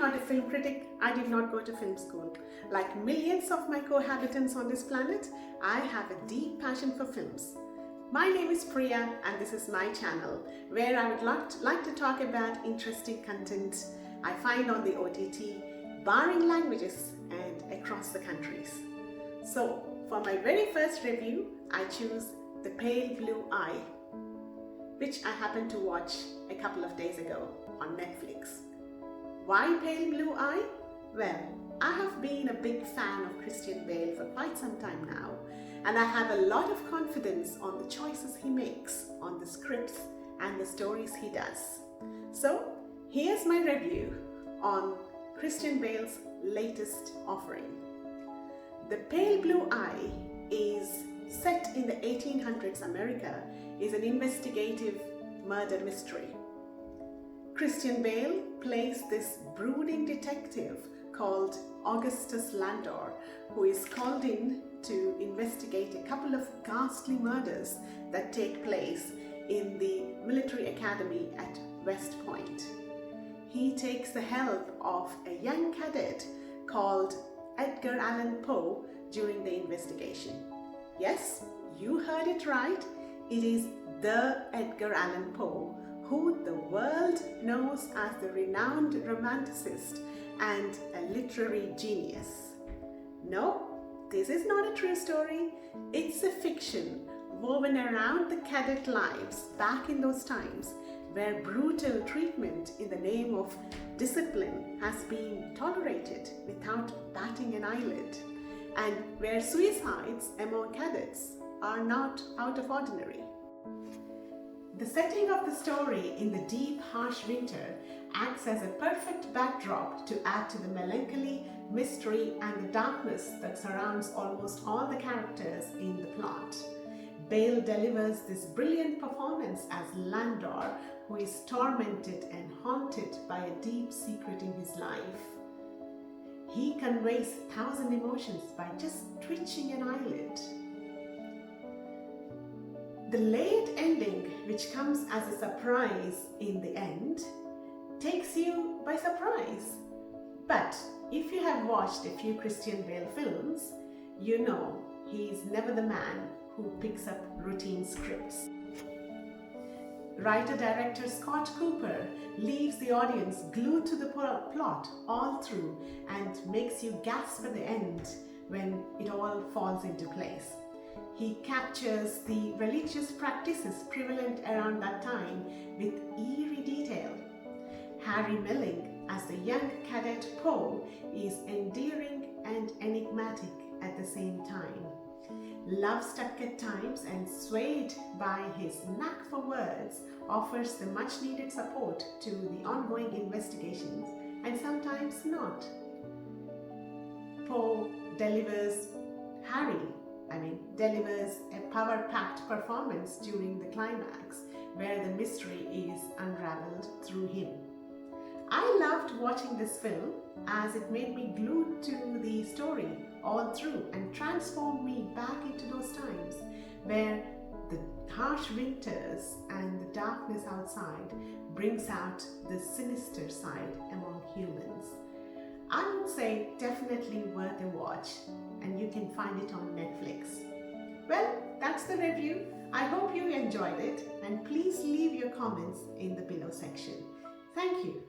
not a film critic. I did not go to film school. Like millions of my cohabitants on this planet, I have a deep passion for films. My name is Priya and this is my channel where I would like to talk about interesting content I find on the OTT, barring languages and across the countries. So for my very first review, I choose The Pale Blue Eye, which I happened to watch a couple of days ago on Netflix. Why Pale Blue Eye? Well, I have been a big fan of Christian Bale for quite some time now, and I have a lot of confidence on the choices he makes, on the scripts and the stories he does. So here's my review on Christian Bale's latest offering. The Pale Blue Eye is set in the 1800s America, is an investigative murder mystery. Christian Bale plays this brooding detective called Augustus Landor, who is called in to investigate a couple of ghastly murders that take place in the military academy at West Point. He takes the help of a young cadet called Edgar Allan Poe during the investigation. Yes, you heard it right. It is the Edgar Allan Poe, who the world knows as the renowned romanticist and a literary genius. No, this is not a true story. It's a fiction woven around the cadet lives back in those times where brutal treatment in the name of discipline has been tolerated without batting an eyelid, and where suicides among cadets are not out of ordinary. The setting of the story in the deep, harsh winter acts as a perfect backdrop to add to the melancholy, mystery, and the darkness that surrounds almost all the characters in the plot. Bale delivers this brilliant performance as Landor, who is tormented and haunted by a deep secret in his life. He conveys 1,000 emotions by just twitching an eyelid. The late ending, which comes as a surprise in the end, takes you by surprise. But if you have watched a few Christian Bale films, you know he is never the man who picks up routine scripts. Writer-director Scott Cooper leaves the audience glued to the plot all through and makes you gasp at the end when it all falls into place. He captures the religious practices prevalent around that time with eerie detail. Harry Melling as the young cadet Poe is endearing and enigmatic at the same time. Love-struck at times and swayed by his knack for words, offers the much-needed support to the ongoing investigations, and sometimes not. Poe delivers a power-packed performance during the climax, where the mystery is unraveled through him. I loved watching this film as it made me glued to the story all through and transformed me back into those times where the harsh winters and the darkness outside brings out the sinister side among humans. I would say definitely worth a watch, and you can find it on Netflix. Well, that's the review. I hope you enjoyed it, and please leave your comments in the below section. Thank you.